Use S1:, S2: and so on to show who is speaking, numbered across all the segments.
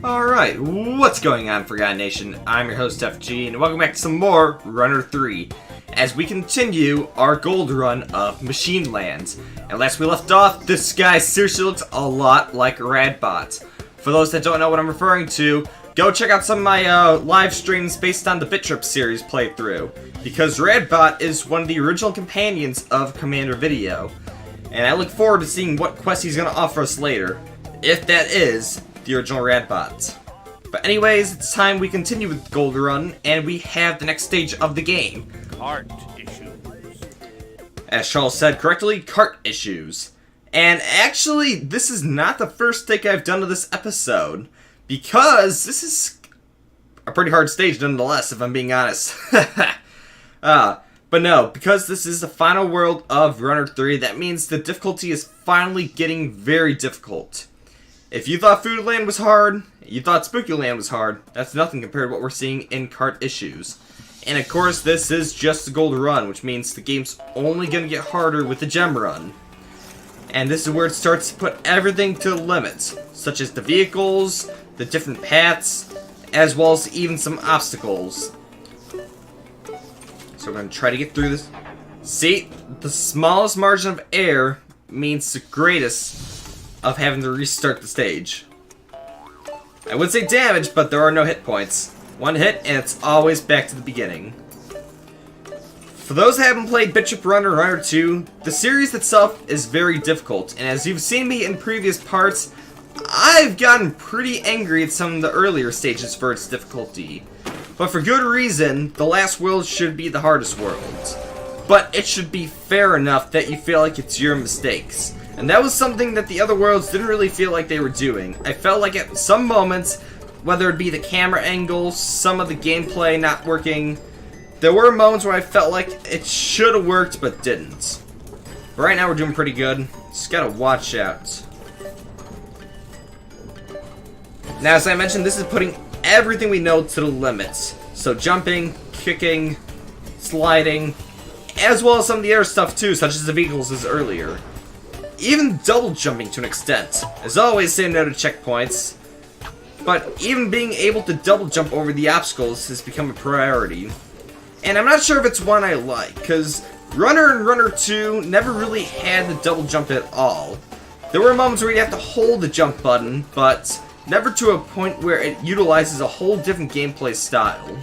S1: Alright, what's going on, Forgotten Nation? I'm your host, FG, and welcome back to some more Runner 3, as we continue our gold run of Machineland. And last we left off, this guy seriously looks a lot like Radbot. For those that don't know what I'm referring to, go check out some of my live streams based on the Bit.Trip series playthrough, because Radbot is one of the original companions of Commander Video. And I look forward to seeing what quest he's going to offer us later, if that is the original Radbot. But anyways, it's time we continue with Gold Run, and we have the next stage of the game.
S2: Cart issues.
S1: As Charles said correctly, cart issues. And actually, this is not the first take I've done to this episode, because this is a pretty hard stage nonetheless, if I'm being honest. But no, because this is the final world of Runner 3, that means the difficulty is finally getting very difficult. If you thought Foodland was hard, you thought Spookyland was hard, that's nothing compared to what we're seeing in Cart Issues. And of course, this is just the Gold Run, which means the game's only going to get harder with the Gem Run. And this is where it starts to put everything to the limits, such as the vehicles, the different paths, as well as even some obstacles. So we're going to try to get through this. See, the smallest margin of error means the greatest of having to restart the stage. I would say damage, but there are no hit points. One hit, and it's always back to the beginning. For those that haven't played Bit.Trip Run or Runner 2, the series itself is very difficult, and as you've seen me in previous parts, I've gotten pretty angry at some of the earlier stages for its difficulty. But for good reason, the last world should be the hardest world. But it should be fair enough that you feel like it's your mistakes. And that was something that the other worlds didn't really feel like they were doing. I felt like at some moments, whether it be the camera angles, some of the gameplay not working, there were moments where I felt like it should have worked but didn't. But right now we're doing pretty good. Just gotta watch out. Now, as I mentioned, this is putting everything we know to the limits. So jumping, kicking, sliding, as well as some of the other stuff too, such as the vehicles as earlier. Even double jumping to an extent. As always, say no to checkpoints. But even being able to double jump over the obstacles has become a priority. And I'm not sure if it's one I like, because Runner and Runner 2 never really had the double jump at all. There were moments where you'd have to hold the jump button, but never to a point where it utilizes a whole different gameplay style.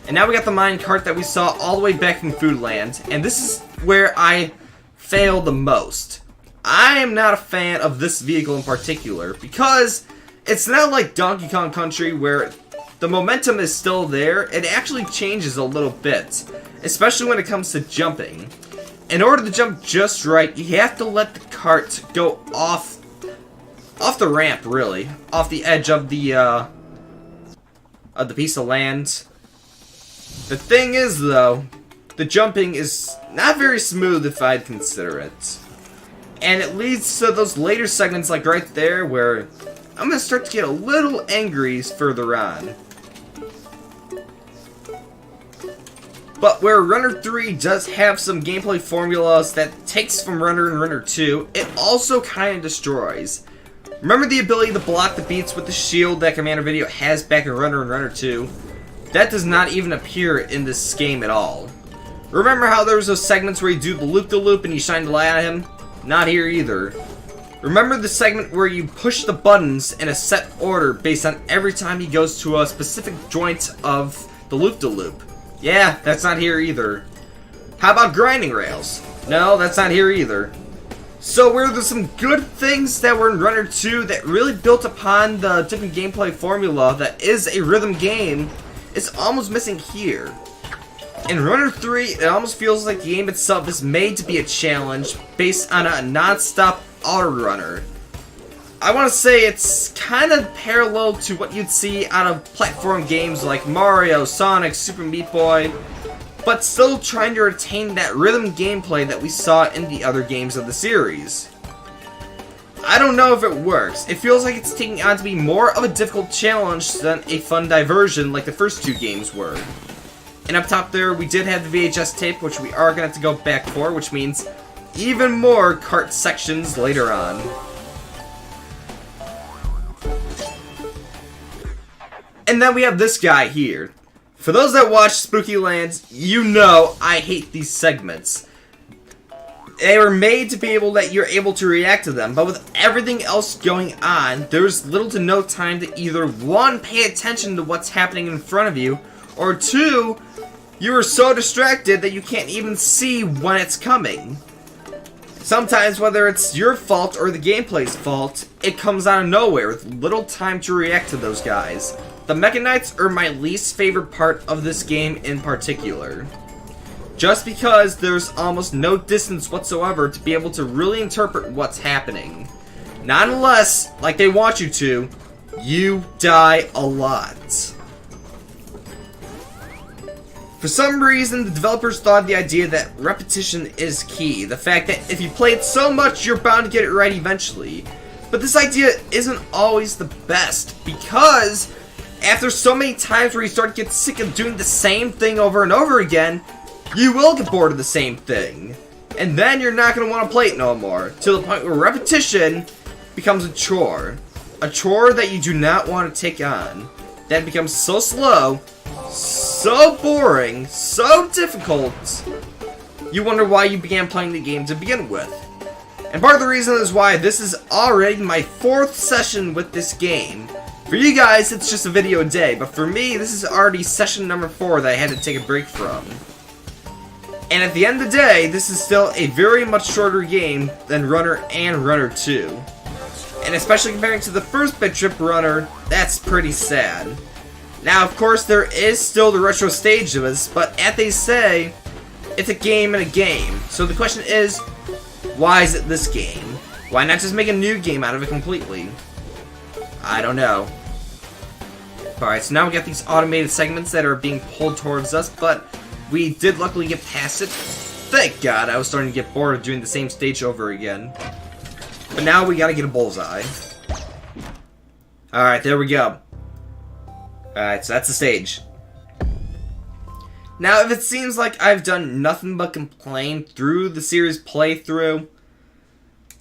S1: And now we got the minecart that we saw all the way back in Foodland, and this is where I fail the most. I am not a fan of this vehicle in particular, because it's not like Donkey Kong Country where the momentum is still there. It actually changes a little bit, especially when it comes to jumping. In order to jump just right, you have to let the cart go off the ramp, really. Off the edge of the piece of land. The thing is, though, the jumping is not very smooth if I'd consider it. And it leads to those later segments like right there where I'm going to start to get a little angry further on. But where Runner 3 does have some gameplay formulas that takes from Runner and Runner 2, it also kind of destroys. Remember the ability to block the beats with the shield that Commander Video has back in Runner and Runner 2? That does not even appear in this game at all. Remember how there was those segments where you do the loop-de-loop and you shine the light at him? Not here either. Remember the segment where you push the buttons in a set order based on every time he goes to a specific joint of the loop-de-loop? Yeah, that's not here either. How about grinding rails? No, that's not here either. So where there's some good things that were in Runner 2 that really built upon the different gameplay formula that is a rhythm game, it's almost missing here. In Runner 3, it almost feels like the game itself is made to be a challenge based on a non-stop auto-runner. I want to say it's kind of parallel to what you'd see out of platform games like Mario, Sonic, Super Meat Boy, but still trying to retain that rhythm gameplay that we saw in the other games of the series. I don't know if it works. It feels like it's taking on to be more of a difficult challenge than a fun diversion like the first two games were. And up top there, we did have the VHS tape, which we are going to have to go back for, which means even more cart sections later on. And then we have this guy here. For those that watch Spooky Land, you know I hate these segments. They were made to be able that you're able to react to them, but with everything else going on, there's little to no time to either 1, pay attention to what's happening in front of you, or 2, you are so distracted that you can't even see when it's coming. Sometimes, whether it's your fault or the gameplay's fault, it comes out of nowhere with little time to react to those guys. The Mecha Knights are my least favorite part of this game in particular. Just because there's almost no distance whatsoever to be able to really interpret what's happening. Not unless, like they want you to, you die a lot. For some reason, the developers thought the idea that repetition is key. The fact that if you play it so much, you're bound to get it right eventually. But this idea isn't always the best, because after so many times where you start to get sick of doing the same thing over and over again, you will get bored of the same thing. And then you're not going to want to play it no more, to the point where repetition becomes a chore. A chore that you do not want to take on. That becomes so slow, so boring, so difficult, you wonder why you began playing the game to begin with. And part of the reason is why this is already my 4th session with this game. For you guys, it's just a video a day, but for me, this is already session number 4 that I had to take a break from. And at the end of the day, this is still a very much shorter game than Runner and Runner 2. And especially comparing to the first Bit.Trip Runner, that's pretty sad. Now, of course, there is still the retro stage of this, but as they say, it's a game and a game. So the question is, why is it this game? Why not just make a new game out of it completely? I don't know. Alright, so now we got these automated segments that are being pulled towards us, but we did luckily get past it. Thank God, I was starting to get bored of doing the same stage over again. But now we gotta get a bullseye. Alright, there we go. Alright, so that's the stage. Now, if it seems like I've done nothing but complain through the series playthrough,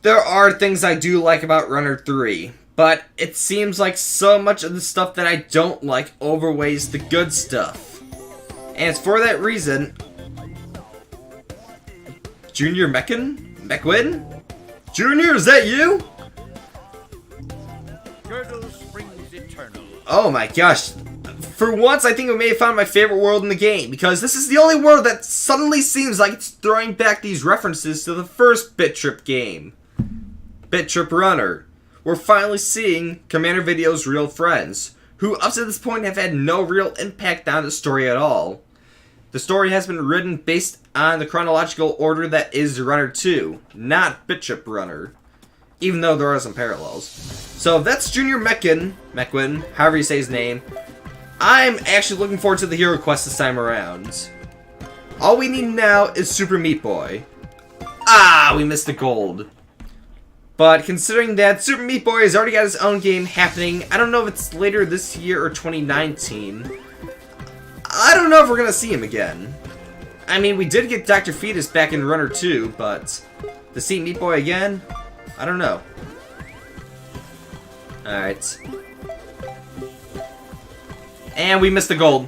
S1: there are things I do like about Runner 3. But it seems like so much of the stuff that I don't like overweighs the good stuff. And it's for that reason... Junior Meckwin? Junior, is that you? Oh my gosh. For once, I think we may have found my favorite world in the game, because this is the only world that suddenly seems like it's throwing back these references to the first Bit.Trip game. Bit.Trip Runner. We're finally seeing Commander Video's real friends, who up to this point have had no real impact on the story at all. The story has been written based on the chronological order that is Runner 2, not Bit.Trip Runner, even though there are some parallels. So that's Junior Meckwin, however you say his name. I'm actually looking forward to the hero quest this time around. All we need now is Super Meat Boy. Ah, we missed the gold. But considering that Super Meat Boy has already got his own game happening, I don't know if it's later this year or 2019. I don't know if we're gonna see him again. I mean, we did get Dr. Fetus back in Runner 2, but to see Meat Boy again? I don't know. Alright. And we missed the gold.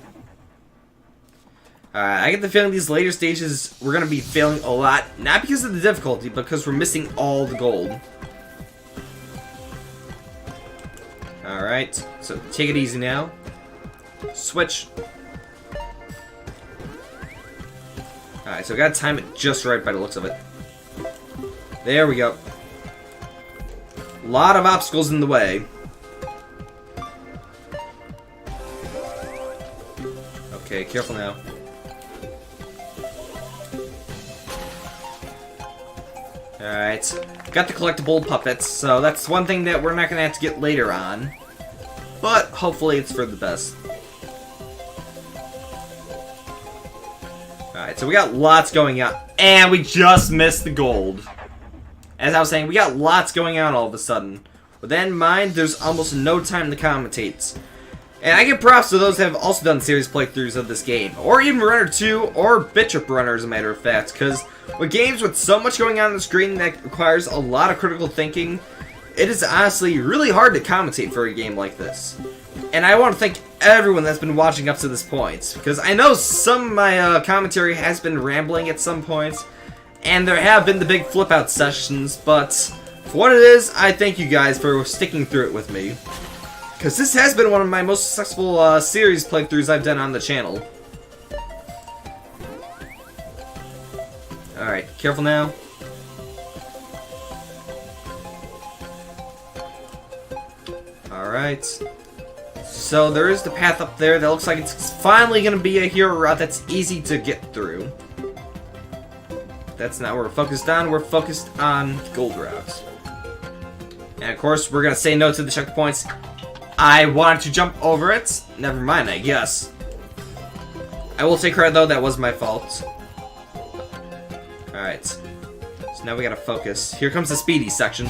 S1: I get the feeling these later stages we're gonna be failing a lot, not because of the difficulty, but because we're missing all the gold. Alright, so take it easy now. Switch. Alright, so I gotta time it just right by the looks of it. There we go. A lot of obstacles in the way. Okay, careful now. Alright. Got the collectible puppets, so that's one thing that we're not gonna have to get later on. But hopefully it's for the best. Alright, so we got lots going on. And we just missed the gold. As I was saying, we got lots going on all of a sudden. With that in mind, there's almost no time to commentate. And I give props to those that have also done series playthroughs of this game. Or even Runner 2, or Bit.Trip Runner as a matter of fact. Because with games with so much going on the screen that requires a lot of critical thinking, It is honestly really hard to commentate for a game like this. And I want to thank everyone that's been watching up to this point, because I know some of my commentary has been rambling at some points, and there have been the big flip-out sessions, but for what it is, I thank you guys for sticking through it with me. Because this has been one of my most successful series playthroughs I've done on the channel. Alright, careful now. Alright. So there is the path up there that looks like it's finally going to be a hero route that's easy to get through. That's not what we're focused on. We're focused on gold routes. And of course, we're going to say no to the checkpoints. I wanted to jump over it. Never mind, I guess. I will take credit though, that was my fault. Alright. So now we gotta focus. Here comes the speedy section.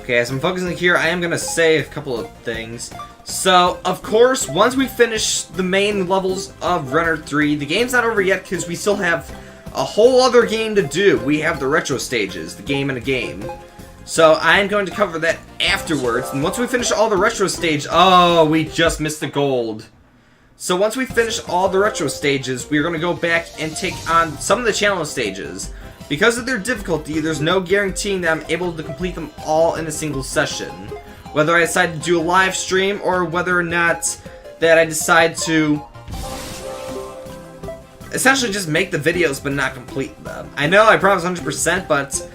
S1: Okay, as I'm focusing here, I am gonna say a couple of things. So, of course, once we finish the main levels of Runner 3, the game's not over yet because we still have a whole other game to do. We have the retro stages, the game in a game. So I'm going to cover that afterwards. And once we finish all the retro stage, oh, we just missed the gold. So once we finish all the retro stages, we're going to go back and take on some of the challenge stages. Because of their difficulty, there's no guaranteeing that I'm able to complete them all in a single session. Whether I decide to do a live stream or whether or not that I decide to essentially just make the videos but not complete them. I know I promised 100%, but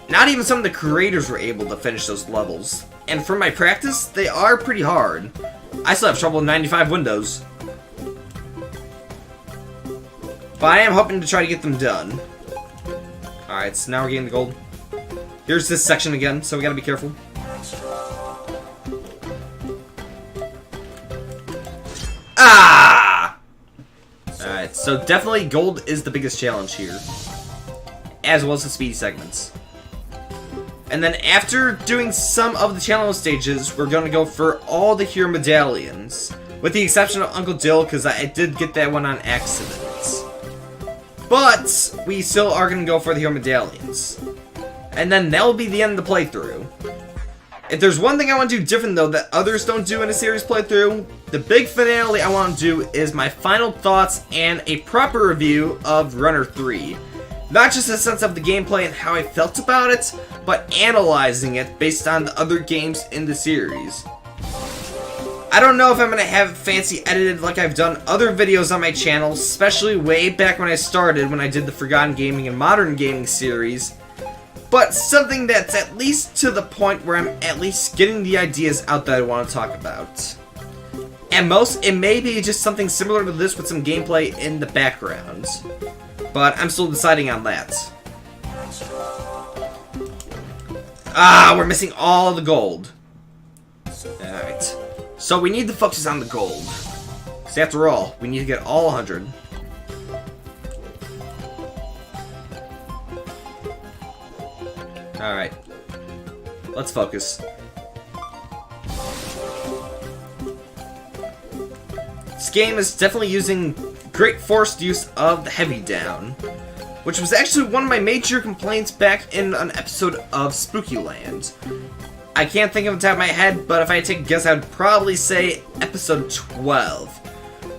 S1: not even some of the creators were able to finish those levels. And for my practice, they are pretty hard. I still have trouble with 95 windows. But I am hoping to try to get them done. Alright, so now we're getting the gold. Here's this section again, so we gotta be careful. Ah! Alright, so definitely gold is the biggest challenge here. As well as the speedy segments. And then after doing some of the challenge stages, we're gonna go for all the hero medallions. With the exception of Uncle Dill, because I did get that one on accident. But we still are gonna go for the hero medallions. And then that'll be the end of the playthrough. If there's one thing I want to do different though that others don't do in a series playthrough, the big finale I want to do is my final thoughts and a proper review of Runner 3. Not just a sense of the gameplay and how I felt about it, but analyzing it based on the other games in the series. I don't know if I'm going to have it fancy edited like I've done other videos on my channel, especially way back when I started when I did the Forgotten Gaming and Modern Gaming series, but something that's at least to the point where I'm at least getting the ideas out that I want to talk about. At most, it may be just something similar to this with some gameplay in the background, but I'm still deciding on that. Ah, we're missing all of the gold. Alright. So we need to focus on the gold. Because after all, we need to get all 100. Alright. Let's focus. This game is definitely using great forced use of the heavy down, which was actually one of my major complaints back in an episode of Spooky Land. I can't think of the top of my head, but if I had to take a guess, I would probably say episode 12,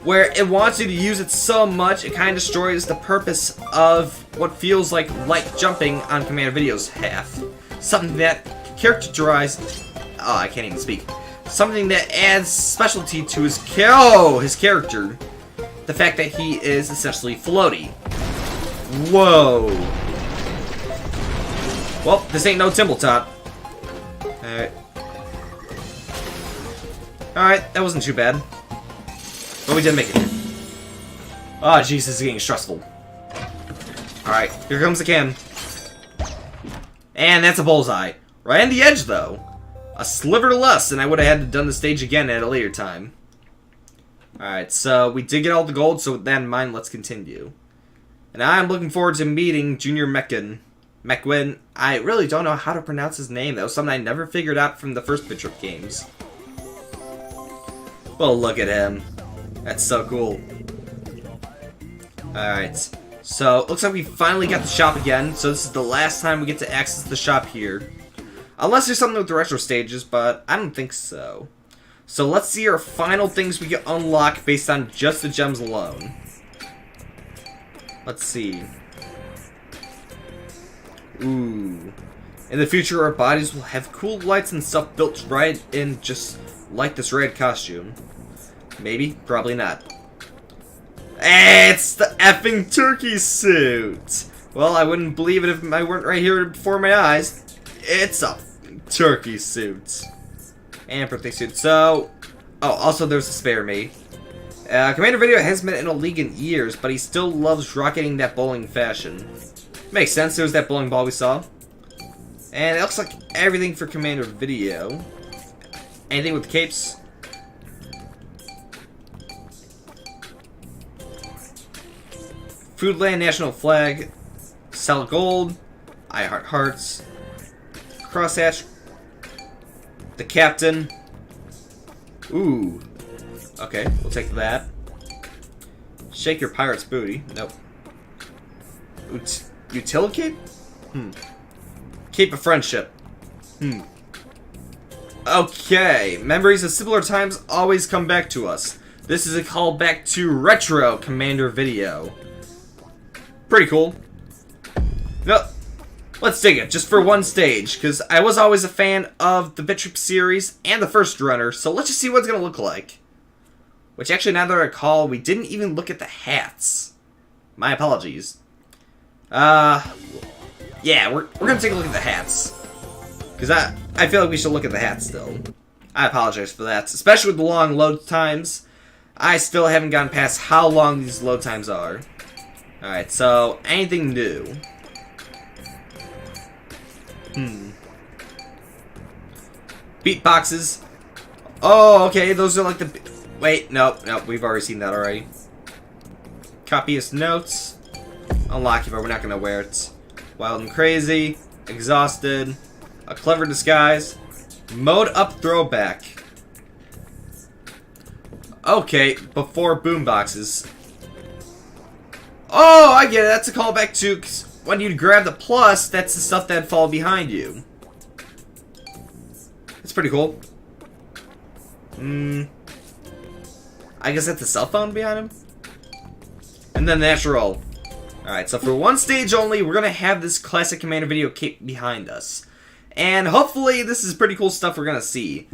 S1: where it wants you to use it so much it kind of destroys the purpose of what feels like light jumping on Command Video's half. Something that characterizes... Oh, I can't even speak. Something that adds specialty to his character. The fact that he is essentially floaty. Whoa. Well, this ain't no Timbletop. Alright. Alright, that wasn't too bad. But we did make it. Oh, jeez, this is getting stressful. Alright, here comes the cam. And that's a bullseye. Right on the edge, though. A sliver less, and I would have had to done the stage again at a later time. Alright, so we did get all the gold, so with that in mind, let's continue. And I'm looking forward to meeting Junior Meckin. Meckwin. I really don't know how to pronounce his name. That was something I never figured out from the first Bit.Trip games. Well, look at him. That's so cool. Alright. So, looks like we finally got the shop again. So this is the last time we get to access the shop here. Unless there's something with the retro stages, but I don't think so. So let's see our final things we can unlock based on just the gems alone. Let's see. Ooh. In the future, our bodies will have cool lights and stuff built right in, just like this red costume. Maybe, probably not. It's the effing turkey suit! Well, I wouldn't believe it if I weren't right here before my eyes. It's a turkey suit. And birthday suit. So, oh, also there's a spare me. Commander Video hasn't been in a league in years, but he still loves rocketing that bowling fashion. Makes sense, there's that bowling ball we saw. And it looks like everything for Commander Video. Anything with the capes? Foodland National Flag, Solid Gold, I Heart Hearts, Crosshatch, the Captain. Ooh. Okay, we'll take that. Shake your pirate's booty. Nope. Utility cape? Cape of Friendship. Okay. Memories of simpler times always come back to us. This is a callback to Retro Commander Video. Pretty cool. No, let's dig it, just for one stage, because I was always a fan of the Bit.Trip series and the first runner, so let's just see what it's going to look like. Which actually, now that I recall, we didn't even look at the hats. My apologies. Yeah, we're going to take a look at the hats. Because I feel like we should look at the hats still. I apologize for that, especially with the long load times. I still haven't gotten past how long these load times are. Alright, so, anything new? Beat boxes. Oh, okay, those are like the... Wait, nope, we've already seen that already. Copyist notes. Unlock it, but we're not going to wear it. Wild and crazy. Exhausted. A clever disguise. Mode up throwback. Okay, before boomboxes. Oh, I get it. That's a callback to when you grab the plus, that's the stuff that'd fall behind you. That's pretty cool. I guess that's the cell phone behind him? And then the natural. Alright, so for one stage only, we're going to have this classic Commander Video cape behind us. And hopefully this is pretty cool stuff we're going to see.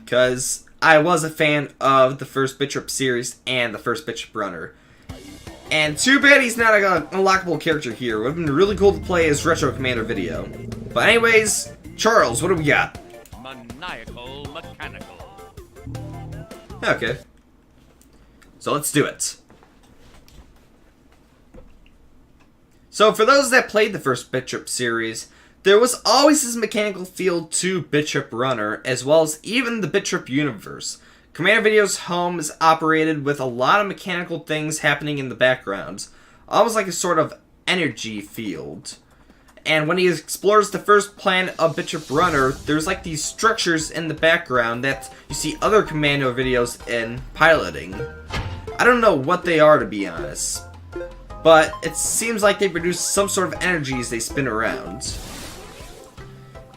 S1: Because I was a fan of the first Bit.Trip series and the first Bit.Trip runner. And too bad he's not an unlockable character here. It would have been really cool to play as Retro Commander Video. But anyways, Charles, what do we got?
S2: Maniacal mechanical.
S1: Okay. So let's do it. So for those that played the first Bit.Trip series, there was always this mechanical feel to Bit.Trip Runner, as well as even the Bit.Trip universe. Commander Video's home is operated with a lot of mechanical things happening in the background, almost like a sort of energy field. And when he explores the first planet of Bit.Trip Runner, there's like these structures in the background that you see other Commando videos in piloting. I don't know what they are, to be honest, but it seems like they produce some sort of energy as they spin around.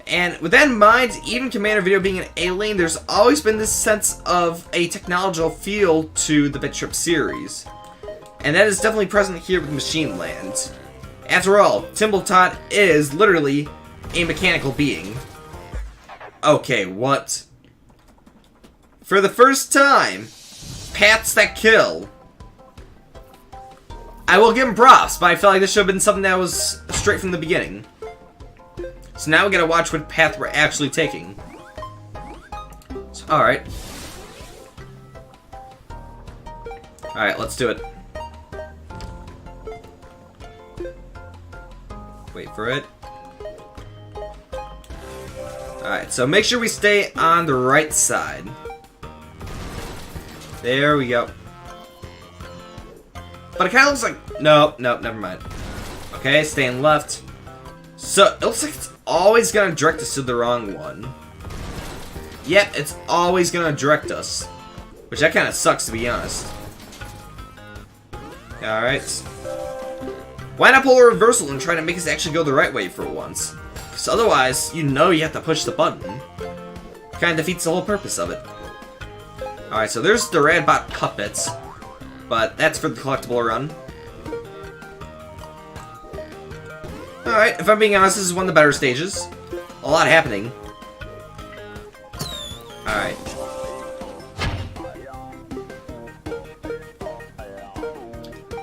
S1: And with that in mind, even Commander Video being an alien, there's always been this sense of a technological feel to the Bit.Trip series. And that is definitely present here with Machineland. After all, Timbletot is literally a mechanical being. Okay, what? For the first time, paths that kill. I will give him props, but I feel like this should have been something that was straight from the beginning. So now we gotta watch what path we're actually taking. So, alright. Alright, let's do it. Wait for it. Alright, so make sure we stay on the right side. There we go. But it kind of looks like... No, never mind. Okay, staying left. So, it looks like it's always going to direct us to the wrong one. Yep, it's always going to direct us. Which that kind of sucks, to be honest. Alright. Why not pull a reversal and try to make us actually go the right way for once? Because otherwise, you know you have to push the button. Kind of defeats the whole purpose of it. Alright, so there's the Radbot puppets. But that's for the collectible run. Alright, if I'm being honest, this is one of the better stages. A lot happening. Alright.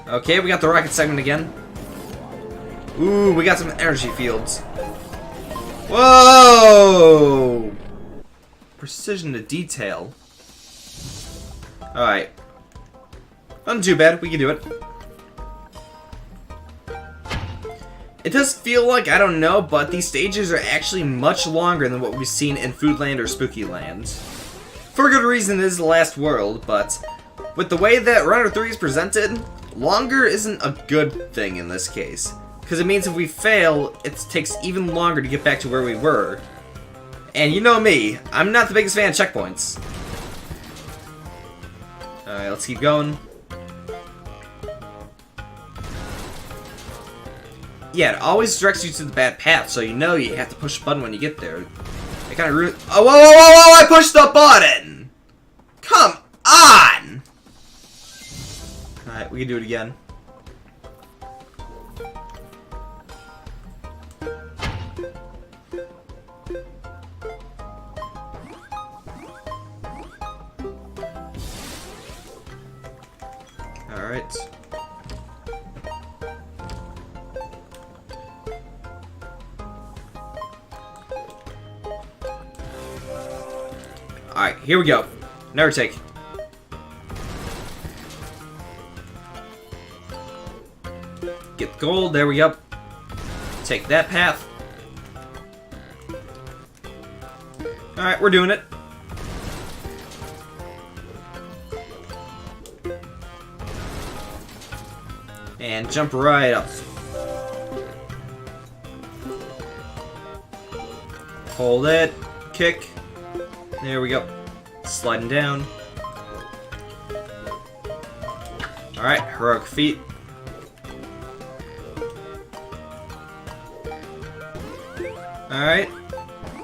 S1: Okay, we got the rocket segment again. Ooh, we got some energy fields. Whoa! Precision to detail. Alright. Nothing too bad, we can do it. It does feel like, I don't know, but these stages are actually much longer than what we've seen in Foodland or Spooky Land. For a good reason, it is the last world, but with the way that Runner 3 is presented, longer isn't a good thing in this case. Because it means if we fail, it takes even longer to get back to where we were. And you know me, I'm not the biggest fan of checkpoints. Alright, let's keep going. Yeah, it always directs you to the bad path, so you know you have to push the button when you get there. It kind of ruins. Oh, whoa, whoa, whoa, whoa! I pushed the button! Come on! Alright, we can do it again. Alright. Alright, here we go. Never take. Get the gold, there we go. Take that path. Alright, we're doing it. And jump right up. Hold it. Kick. There we go. Sliding down. Alright, heroic feet. Alright.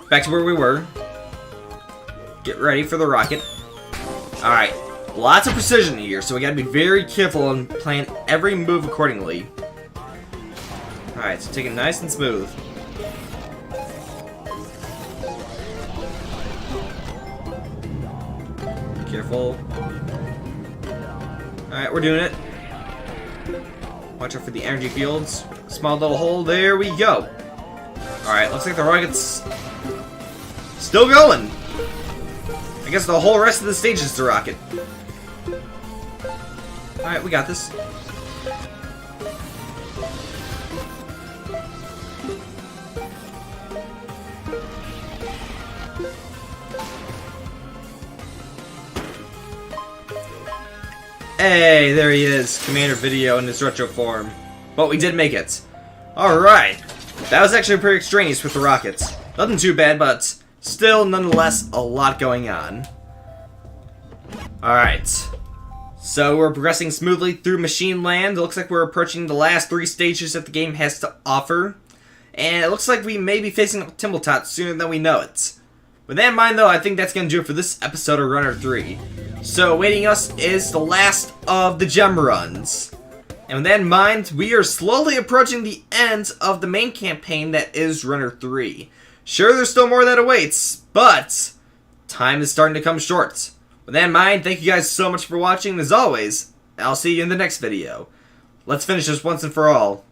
S1: Back to where we were. Get ready for the rocket. Alright. Lots of precision here, so we gotta be very careful and plan every move accordingly. Alright, so take it nice and smooth. Careful. Alright, we're doing it. Watch out for the energy fields. Small little hole, there we go. Alright, looks like the rocket's still going. I guess the whole rest of the stage is the rocket. Alright, we got this. Hey, there he is, Commander Video in his retro form. But we did make it. Alright. That was actually pretty extraneous with the rockets. Nothing too bad, but still, nonetheless, a lot going on. Alright. So we're progressing smoothly through Machineland. It looks like we're approaching the last 3 stages that the game has to offer. And it looks like we may be facing Timbletot sooner than we know it. With that in mind, though, I think that's going to do it for this episode of Runner 3. So awaiting us is the last of the gem runs. And with that in mind, we are slowly approaching the end of the main campaign that is Runner 3. Sure, there's still more that awaits, but time is starting to come short. With that in mind, thank you guys so much for watching, and as always, I'll see you in the next video. Let's finish this once and for all.